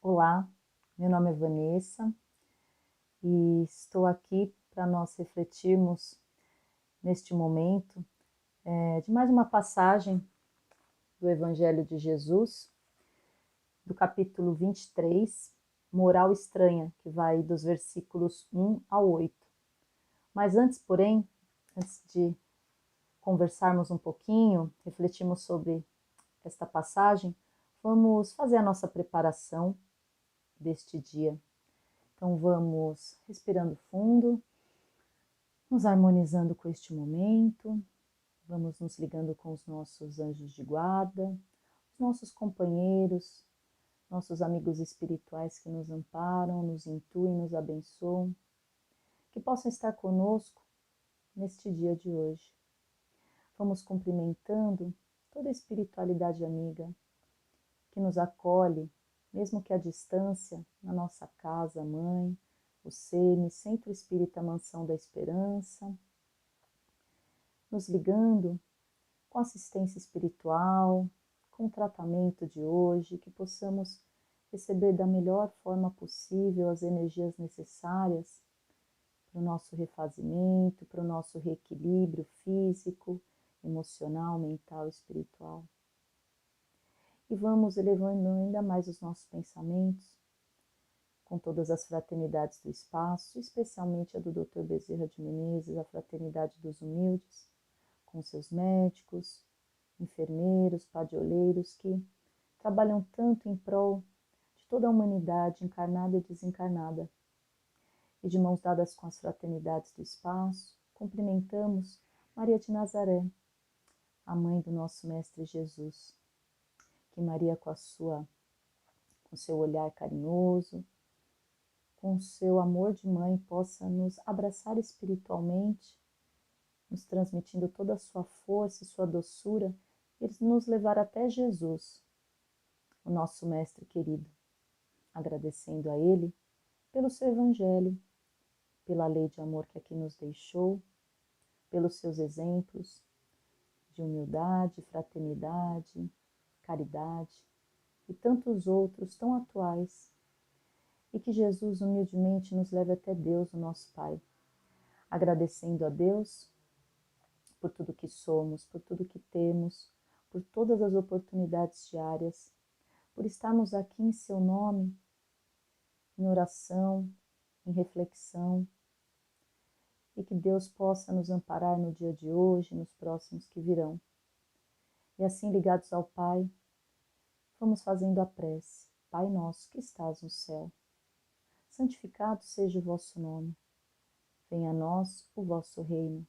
Olá, meu nome é Vanessa e estou aqui para nós refletirmos neste momento de mais uma passagem do Evangelho de Jesus, do capítulo 23, Moral Estranha, que vai dos versículos 1 ao 8. Mas antes, porém, antes de conversarmos um pouquinho, refletirmos sobre esta passagem, vamos fazer a nossa preparação deste dia. Então vamos respirando fundo, nos harmonizando com este momento, vamos nos ligando com os nossos anjos de guarda, os nossos companheiros, nossos amigos espirituais que nos amparam, nos intuem, nos abençoam, que possam estar conosco neste dia de hoje. Vamos cumprimentando toda a espiritualidade amiga que nos acolhe, mesmo que à distância, na nossa casa, mãe, o SEMI, Centro Espírita Mansão da Esperança, nos ligando com assistência espiritual, com o tratamento de hoje, que possamos receber da melhor forma possível as energias necessárias para o nosso refazimento, para o nosso reequilíbrio físico, emocional, mental, espiritual. E vamos elevando ainda mais os nossos pensamentos com todas as fraternidades do espaço, especialmente a do Dr. Bezerra de Menezes, a Fraternidade dos Humildes, com seus médicos, enfermeiros, padioleiros que trabalham tanto em prol de toda a humanidade encarnada e desencarnada. E de mãos dadas com as fraternidades do espaço, cumprimentamos Maria de Nazaré, a mãe do nosso Mestre Jesus. Que Maria, com seu olhar carinhoso, com seu amor de mãe, possa nos abraçar espiritualmente, nos transmitindo toda a sua força e sua doçura, e nos levar até Jesus, o nosso Mestre querido, agradecendo a Ele pelo seu Evangelho, pela lei de amor que aqui nos deixou, pelos seus exemplos de humildade, fraternidade, caridade e tantos outros tão atuais, e que Jesus humildemente nos leve até Deus, o nosso Pai, agradecendo a Deus por tudo que somos, por tudo que temos, por todas as oportunidades diárias, por estarmos aqui em seu nome, em oração, em reflexão, e que Deus possa nos amparar no dia de hoje, nos próximos que virão. E assim, ligados ao Pai, vamos fazendo a prece. Pai nosso que estás no céu, santificado seja o vosso nome. Venha a nós o vosso reino.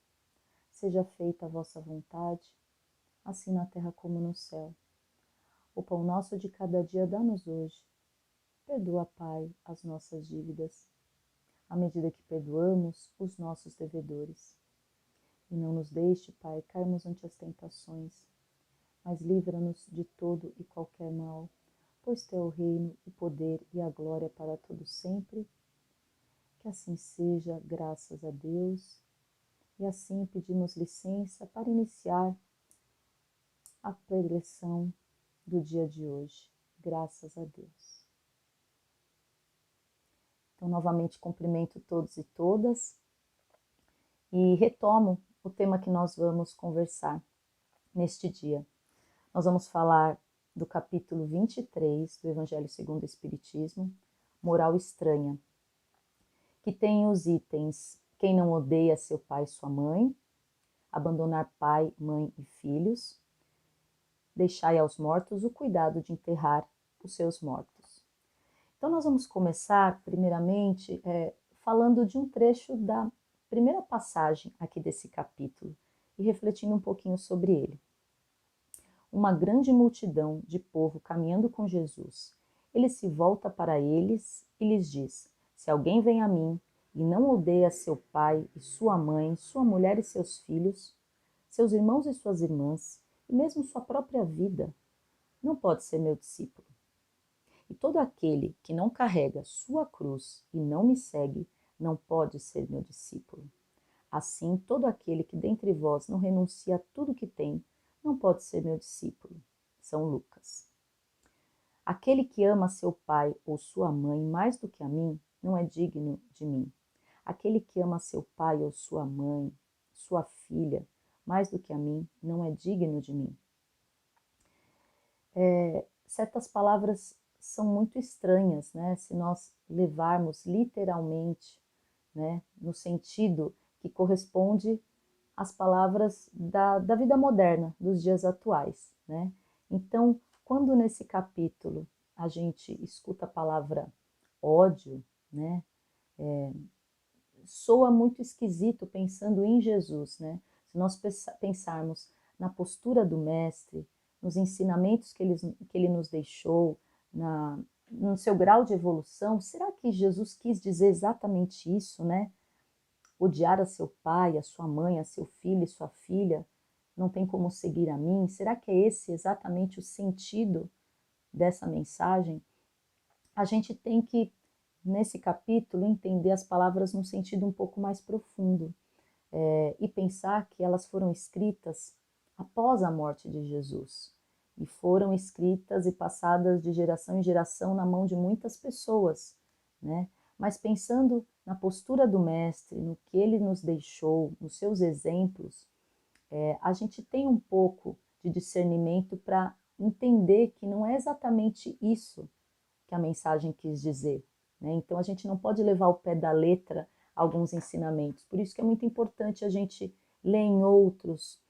Seja feita a vossa vontade, assim na terra como no céu. O pão nosso de cada dia dá-nos hoje. Perdoa, Pai, as nossas dívidas, à medida que perdoamos os nossos devedores. E não nos deixe, Pai, cairmos ante as tentações, mas livra-nos de todo e qualquer mal, pois teu é o reino, o poder e a glória para todo sempre. Que assim seja, graças a Deus. E assim pedimos licença para iniciar a preleção do dia de hoje. Graças a Deus. Então, novamente, cumprimento todos e todas e retomo o tema que nós vamos conversar neste dia. Nós vamos falar do capítulo 23 do Evangelho segundo o Espiritismo, Moral Estranha, que tem os itens: quem não odeia seu pai e sua mãe, abandonar pai, mãe e filhos, deixai aos mortos o cuidado de enterrar os seus mortos. Então nós vamos começar, primeiramente, falando de um trecho da primeira passagem aqui desse capítulo e refletindo um pouquinho sobre ele. Uma grande multidão de povo caminhando com Jesus. Ele se volta para eles e lhes diz: se alguém vem a mim e não odeia seu pai e sua mãe, sua mulher e seus filhos, seus irmãos e suas irmãs, e mesmo sua própria vida, não pode ser meu discípulo. E todo aquele que não carrega sua cruz e não me segue, não pode ser meu discípulo. Assim, todo aquele que dentre vós não renuncia a tudo que tem, não pode ser meu discípulo. São Lucas. Aquele que ama seu pai ou sua mãe mais do que a mim, não é digno de mim. Aquele que ama seu pai ou sua mãe, sua filha, mais do que a mim, não é digno de mim. Certas palavras são muito estranhas, né? Se nós levarmos literalmente, né? No sentido que corresponde às palavras da vida moderna, dos dias atuais, né? Então, quando nesse capítulo a gente escuta a palavra ódio, né? Soa muito esquisito pensando em Jesus, né? Se nós pensarmos na postura do Mestre, nos ensinamentos que ele nos deixou, no seu grau de evolução, será que Jesus quis dizer exatamente isso, né? Odiar a seu pai, a sua mãe, a seu filho e sua filha, não tem como seguir a mim? Será que é esse exatamente o sentido dessa mensagem? A gente tem que, nesse capítulo, entender as palavras num sentido um pouco mais profundo e pensar que elas foram escritas após a morte de Jesus e foram escritas e passadas de geração em geração na mão de muitas pessoas, né? Mas pensando na postura do Mestre, no que ele nos deixou, nos seus exemplos, a gente tem um pouco de discernimento para entender que não é exatamente isso que a mensagem quis dizer, né? Então a gente não pode levar ao pé da letra alguns ensinamentos. Por isso que é muito importante a gente ler em outros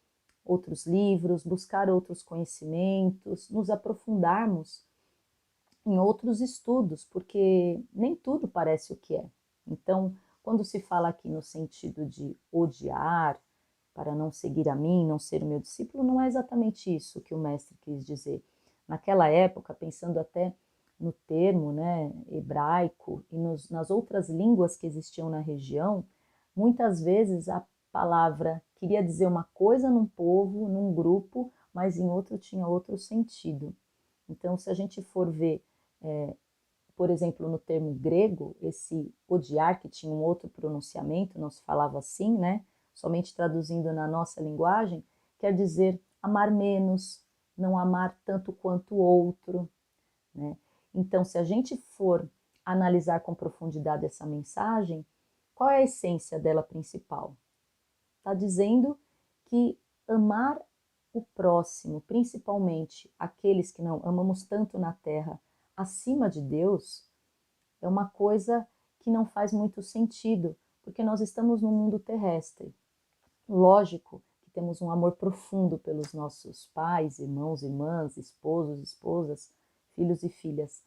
livros, buscar outros conhecimentos, nos aprofundarmos em outros estudos, porque nem tudo parece o que é. Então, quando se fala aqui no sentido de odiar, para não seguir a mim, não ser o meu discípulo, não é exatamente isso que o mestre quis dizer. Naquela época, pensando até no termo, né, hebraico e nas outras línguas que existiam na região, muitas vezes a palavra queria dizer uma coisa num povo, num grupo, mas em outro tinha outro sentido. Então, se a gente for ver, por exemplo, no termo grego, esse odiar, que tinha um outro pronunciamento, não se falava assim, né? Somente traduzindo na nossa linguagem, quer dizer amar menos, não amar tanto quanto o outro, né? Então, se a gente for analisar com profundidade essa mensagem, qual é a essência dela principal? Está dizendo que amar o próximo, principalmente aqueles que não amamos tanto na terra, acima de Deus, é uma coisa que não faz muito sentido, porque nós estamos no mundo terrestre. Lógico que temos um amor profundo pelos nossos pais, irmãos, irmãs, esposos, esposas, filhos e filhas,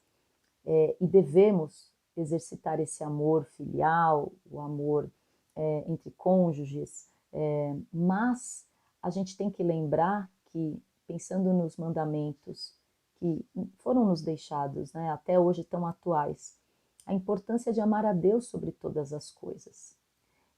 e devemos exercitar esse amor filial, o amor entre cônjuges, mas a gente tem que lembrar que, pensando nos mandamentos que foram nos deixados, né, até hoje tão atuais, a importância de amar a Deus sobre todas as coisas.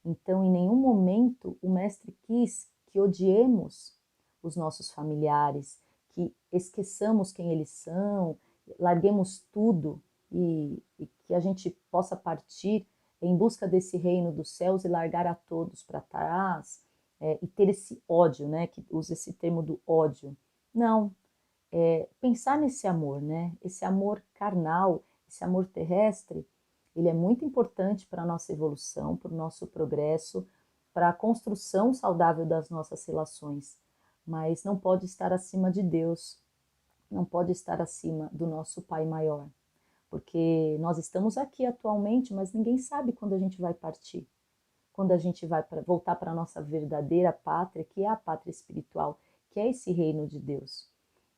Então, em nenhum momento o Mestre quis que odiemos os nossos familiares, que esqueçamos quem eles são, larguemos tudo e que a gente possa partir em busca desse reino dos céus e largar a todos para trás, e ter esse ódio, né, que usa esse termo do ódio. Não, pensar nesse amor, né, esse amor carnal, esse amor terrestre, ele é muito importante para a nossa evolução, para o nosso progresso, para a construção saudável das nossas relações, mas não pode estar acima de Deus, não pode estar acima do nosso Pai maior, porque nós estamos aqui atualmente, mas ninguém sabe quando a gente vai partir, quando a gente vai voltar para a nossa verdadeira pátria, que é a pátria espiritual, que é esse reino de Deus.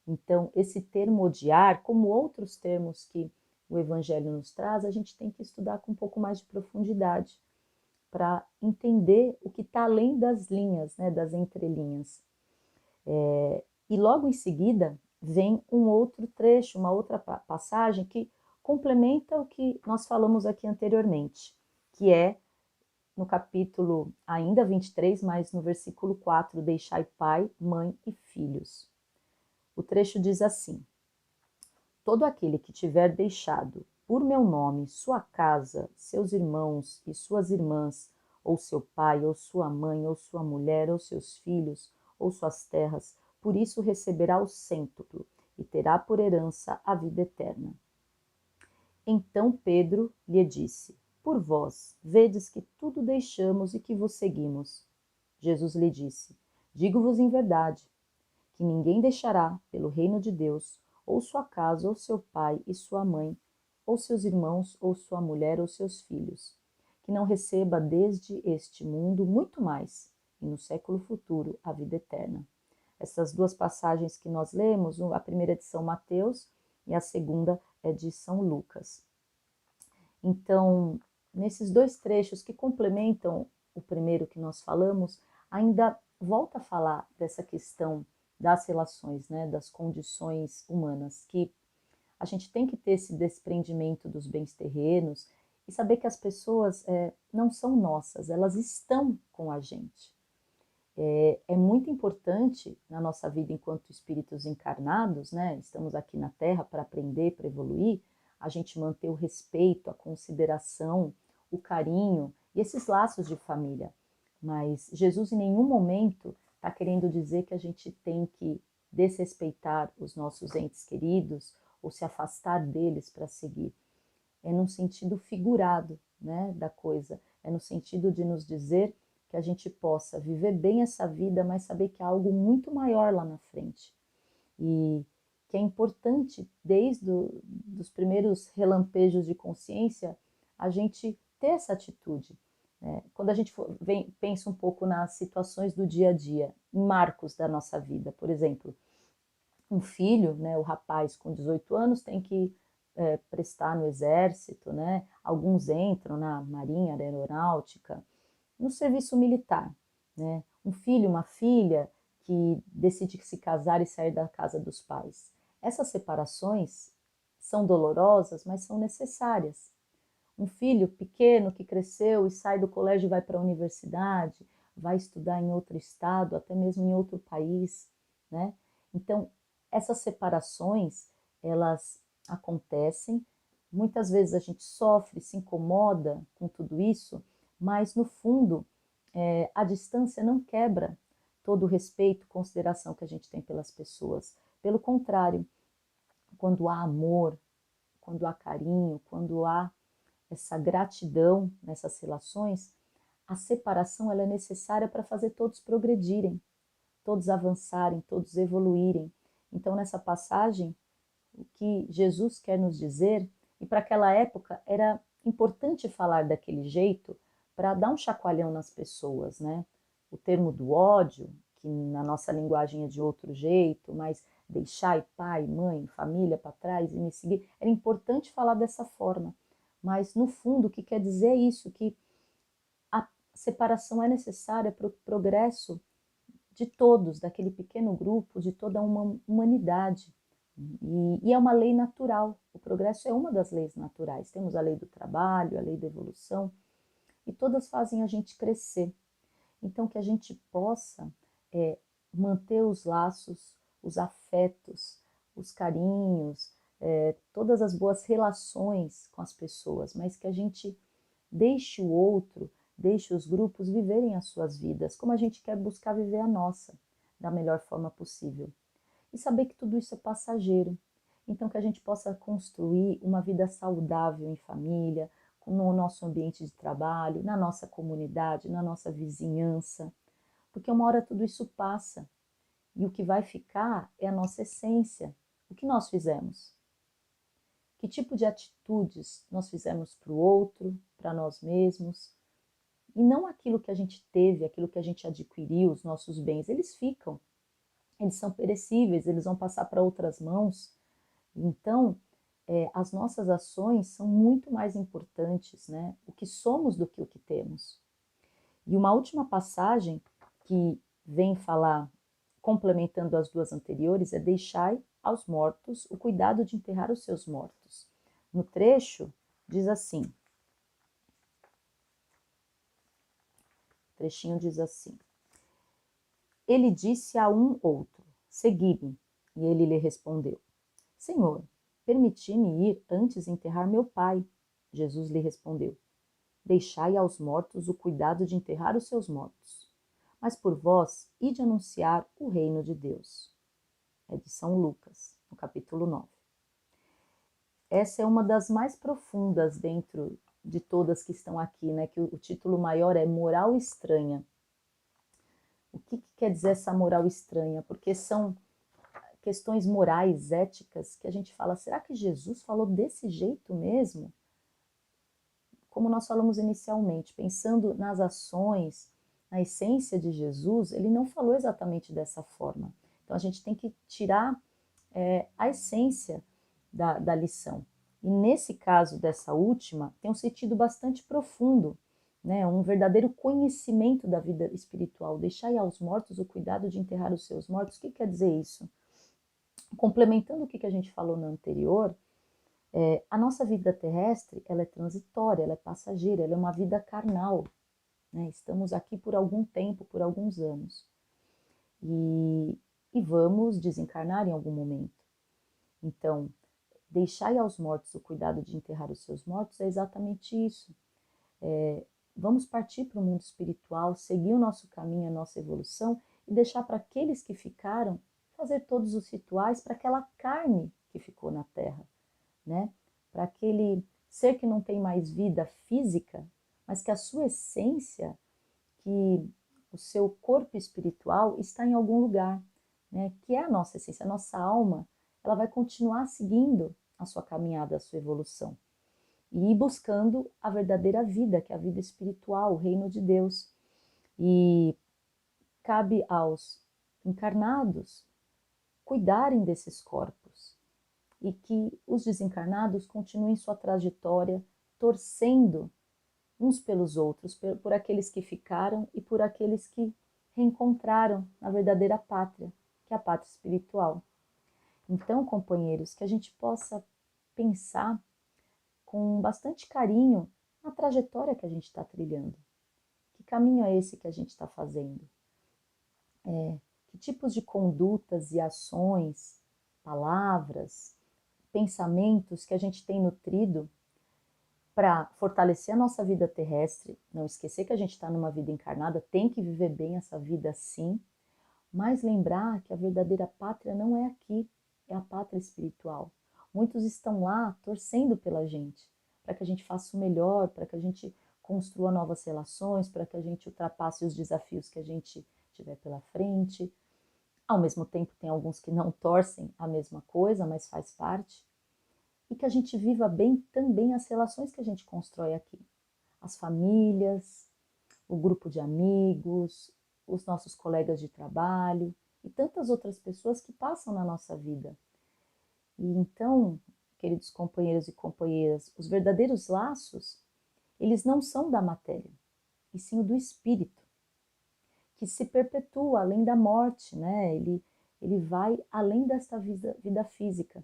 Então, esse termo odiar, como outros termos que o Evangelho nos traz, a gente tem que estudar com um pouco mais de profundidade para entender o que está além das linhas, né, das entrelinhas. E logo em seguida vem um outro trecho, uma outra passagem que complementa o que nós falamos aqui anteriormente, que é no capítulo ainda 23, mas no versículo 4, deixai pai, mãe e filhos. O trecho diz assim: todo aquele que tiver deixado por meu nome sua casa, seus irmãos e suas irmãs, ou seu pai, ou sua mãe, ou sua mulher, ou seus filhos, ou suas terras, por isso receberá o cêntuplo e terá por herança a vida eterna. Então Pedro lhe disse: Por vós, vedes que tudo deixamos e que vos seguimos. Jesus lhe disse: Digo-vos em verdade, que ninguém deixará, pelo reino de Deus, ou sua casa, ou seu pai e sua mãe, ou seus irmãos, ou sua mulher, ou seus filhos, que não receba desde este mundo muito mais, e no século futuro a vida eterna. Essas duas passagens que nós lemos, a primeira é de São Mateus e a segunda é de São Lucas. Então, nesses dois trechos que complementam o primeiro que nós falamos, ainda volta a falar dessa questão das relações, né, das condições humanas, que a gente tem que ter esse desprendimento dos bens terrenos e saber que as pessoas não são nossas, elas estão com a gente. É muito importante na nossa vida enquanto espíritos encarnados, né? Estamos aqui na Terra para aprender, para evoluir, a gente manter o respeito, a consideração, o carinho e esses laços de família. Mas Jesus em nenhum momento está querendo dizer que a gente tem que desrespeitar os nossos entes queridos ou se afastar deles para seguir. É num sentido figurado, né, da coisa. É no sentido de nos dizer que a gente possa viver bem essa vida, mas saber que há algo muito maior lá na frente. E que é importante, desde os primeiros relampejos de consciência, a gente ter essa atitude. Né? Quando a gente pensa um pouco nas situações do dia a dia, em marcos da nossa vida, por exemplo, um filho, né, o rapaz com 18 anos tem que prestar no exército, né? Alguns entram na marinha, na aeronáutica, no serviço militar, né? Um filho, uma filha que decide se casar e sair da casa dos pais. Essas separações são dolorosas, mas são necessárias. Um filho pequeno que cresceu e sai do colégio e vai para a universidade, vai estudar em outro estado, até mesmo em outro país, né? Então, essas separações, elas acontecem. Muitas vezes a gente sofre, se incomoda com tudo isso, mas no fundo, a distância não quebra todo o respeito, consideração que a gente tem pelas pessoas. Pelo contrário, quando há amor, quando há carinho, quando há essa gratidão nessas relações, a separação ela é necessária para fazer todos progredirem, todos avançarem, todos evoluírem. Então, nessa passagem, o que Jesus quer nos dizer, e para aquela época era importante falar daquele jeito para dar um chacoalhão nas pessoas, né? O termo do ódio, que na nossa linguagem é de outro jeito, mas deixar pai, mãe, família para trás e me seguir, era importante falar dessa forma. Mas, no fundo, o que quer dizer é isso, que a separação é necessária para o progresso de todos, daquele pequeno grupo, de toda uma humanidade. E é uma lei natural, o progresso é uma das leis naturais. Temos a lei do trabalho, a lei da evolução, e todas fazem a gente crescer. Então, que a gente possa manter os laços, os afetos, os carinhos, todas as boas relações com as pessoas, mas que a gente deixe o outro, deixe os grupos viverem as suas vidas, como a gente quer buscar viver a nossa, da melhor forma possível. E saber que tudo isso é passageiro. Então, que a gente possa construir uma vida saudável em família, no nosso ambiente de trabalho, na nossa comunidade, na nossa vizinhança, porque uma hora tudo isso passa e o que vai ficar é a nossa essência. O que nós fizemos? Que tipo de atitudes nós fizemos para o outro, para nós mesmos? E não aquilo que a gente teve, aquilo que a gente adquiriu, os nossos bens, eles ficam. Eles são perecíveis, eles vão passar para outras mãos. Então, as nossas ações são muito mais importantes, né? O que somos do que o que temos. E uma última passagem que vem falar, complementando as duas anteriores, é deixai aos mortos o cuidado de enterrar os seus mortos. No trecho, diz assim, o trechinho diz assim, ele disse a um outro, segui-me, e ele lhe respondeu, Senhor, permiti-me ir antes enterrar meu pai. Jesus lhe respondeu, deixai aos mortos o cuidado de enterrar os seus mortos. Mas por vós, ide anunciar o reino de Deus. É de São Lucas, no capítulo 9. Essa é uma das mais profundas dentro de todas que estão aqui, né? Que o título maior é Moral Estranha. O que quer dizer essa moral estranha? Porque são questões morais, éticas, que a gente fala, será que Jesus falou desse jeito mesmo? Como nós falamos inicialmente, pensando nas ações, na essência de Jesus, ele não falou exatamente dessa forma. Então a gente tem que tirar a essência da lição. E nesse caso dessa última, tem um sentido bastante profundo, né? Um verdadeiro conhecimento da vida espiritual. Deixai aos mortos o cuidado de enterrar os seus mortos. O que quer dizer isso? Complementando o que a gente falou no anterior, a nossa vida terrestre, ela é transitória, ela é passageira, ela é uma vida carnal, né? Estamos aqui por algum tempo, por alguns anos. E vamos desencarnar em algum momento. Então, deixai aos mortos o cuidado de enterrar os seus mortos é exatamente isso. Vamos partir para o mundo espiritual, seguir o nosso caminho, a nossa evolução e deixar para aqueles que ficaram fazer todos os rituais para aquela carne que ficou na Terra, né? Para aquele ser que não tem mais vida física, mas que a sua essência, que o seu corpo espiritual está em algum lugar, né? Que é a nossa essência, a nossa alma, ela vai continuar seguindo a sua caminhada, a sua evolução e ir buscando a verdadeira vida, que é a vida espiritual, o reino de Deus. E cabe aos encarnados cuidarem desses corpos e que os desencarnados continuem sua trajetória torcendo uns pelos outros, por aqueles que ficaram e por aqueles que reencontraram a verdadeira pátria, que é a pátria espiritual. Então, companheiros, que a gente possa pensar com bastante carinho na trajetória que a gente está trilhando. Que caminho é esse que a gente está fazendo? Que tipos de condutas e ações, palavras, pensamentos que a gente tem nutrido para fortalecer a nossa vida terrestre, não esquecer que a gente está numa vida encarnada, tem que viver bem essa vida sim, mas lembrar que a verdadeira pátria não é aqui, é a pátria espiritual. Muitos estão lá torcendo pela gente, para que a gente faça o melhor, para que a gente construa novas relações, para que a gente ultrapasse os desafios que a gente tiver pela frente. Ao mesmo tempo, tem alguns que não torcem a mesma coisa, mas faz parte. E que a gente viva bem também as relações que a gente constrói aqui. As famílias, o grupo de amigos, os nossos colegas de trabalho e tantas outras pessoas que passam na nossa vida. E então, queridos companheiros e companheiras, os verdadeiros laços, eles não são da matéria, e sim o do espírito, que se perpetua além da morte, né? Ele vai além desta vida física.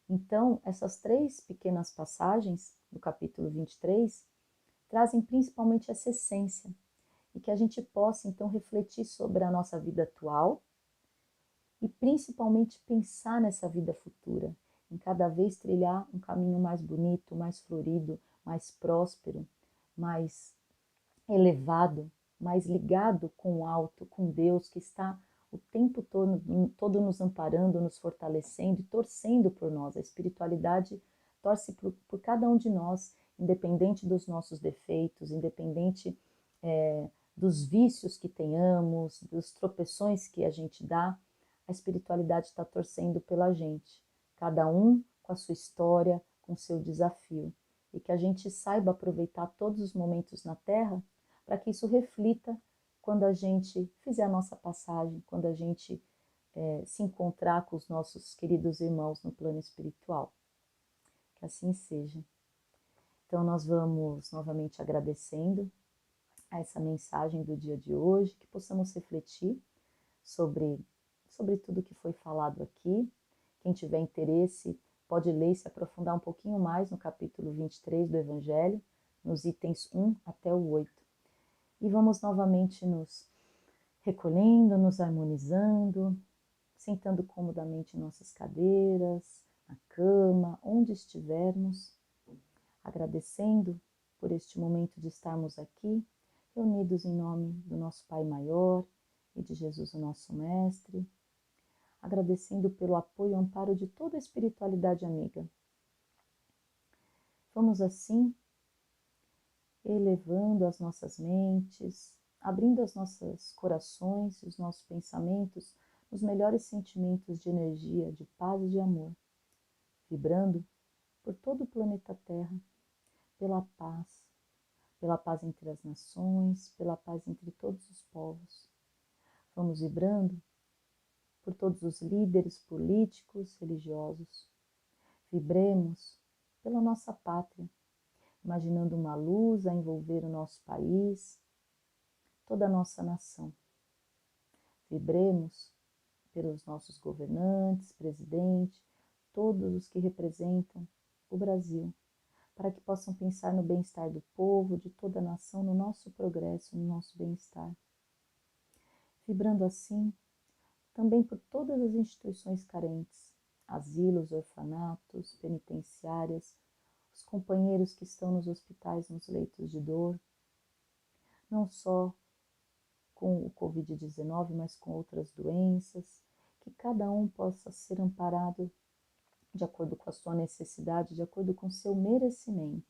Então, essas 3 pequenas passagens do capítulo 23 trazem principalmente essa essência, e que a gente possa então refletir sobre a nossa vida atual e principalmente pensar nessa vida futura, em cada vez trilhar um caminho mais bonito, mais florido, mais próspero, mais elevado, mais ligado com o alto, com Deus, que está o tempo todo nos amparando, nos fortalecendo e torcendo por nós. A espiritualidade torce por cada um de nós, independente dos nossos defeitos, independente dos vícios que tenhamos, dos tropeções que a gente dá, a espiritualidade está torcendo pela gente, cada um com a sua história, com o seu desafio, e que a gente saiba aproveitar todos os momentos na Terra para que isso reflita quando a gente fizer a nossa passagem, quando a gente se encontrar com os nossos queridos irmãos no plano espiritual. Que assim seja. Então nós vamos novamente agradecendo a essa mensagem do dia de hoje, que possamos refletir sobre tudo que foi falado aqui. Quem tiver interesse pode ler e se aprofundar um pouquinho mais no capítulo 23 do Evangelho, nos itens 1 até o 8. E vamos novamente nos recolhendo, nos harmonizando, sentando comodamente em nossas cadeiras, na cama, onde estivermos, agradecendo por este momento de estarmos aqui, reunidos em nome do nosso Pai Maior e de Jesus, o nosso Mestre, agradecendo pelo apoio e amparo de toda a espiritualidade amiga. Vamos assim elevando as nossas mentes, abrindo os nossos corações, os nossos pensamentos, os melhores sentimentos de energia, de paz e de amor, vibrando por todo o planeta Terra, pela paz entre as nações, pela paz entre todos os povos. Vamos vibrando por todos os líderes políticos, religiosos. Vibremos pela nossa pátria, imaginando uma luz a envolver o nosso país, toda a nossa nação. Vibremos pelos nossos governantes, presidente, todos os que representam o Brasil, para que possam pensar no bem-estar do povo, de toda a nação, no nosso progresso, no nosso bem-estar. Vibrando assim também por todas as instituições carentes, asilos, orfanatos, penitenciárias, os companheiros que estão nos hospitais, nos leitos de dor, não só com o Covid-19, mas com outras doenças, que cada um possa ser amparado de acordo com a sua necessidade, de acordo com o seu merecimento.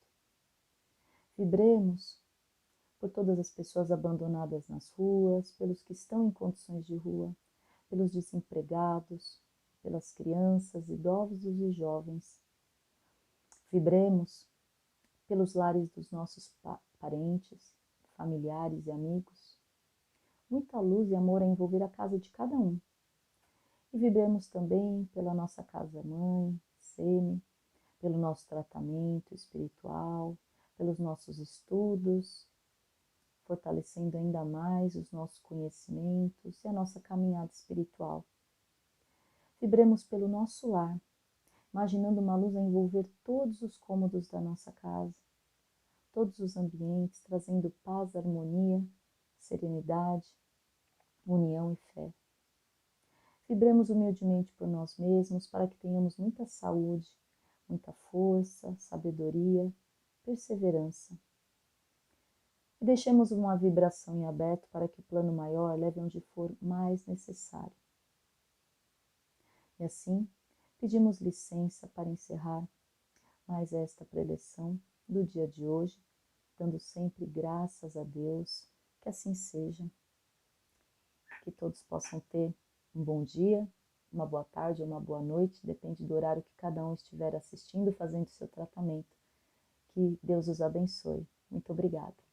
Vibremos por todas as pessoas abandonadas nas ruas, pelos que estão em condições de rua, pelos desempregados, pelas crianças, idosos e jovens. Vibremos pelos lares dos nossos parentes, familiares e amigos. Muita luz e amor a envolver a casa de cada um. E vibremos também pela nossa casa-mãe, SEMI, pelo nosso tratamento espiritual, pelos nossos estudos, fortalecendo ainda mais os nossos conhecimentos e a nossa caminhada espiritual. Vibremos pelo nosso lar, imaginando uma luz a envolver todos os cômodos da nossa casa, todos os ambientes, trazendo paz, harmonia, serenidade, união e fé. Vibremos humildemente por nós mesmos para que tenhamos muita saúde, muita força, sabedoria, perseverança. E deixemos uma vibração em aberto para que o plano maior leve onde for mais necessário. E assim, pedimos licença para encerrar mais esta preleção do dia de hoje, dando sempre graças a Deus, que assim seja. Que todos possam ter um bom dia, uma boa tarde ou uma boa noite, depende do horário que cada um estiver assistindo, fazendo o seu tratamento. Que Deus os abençoe. Muito obrigada.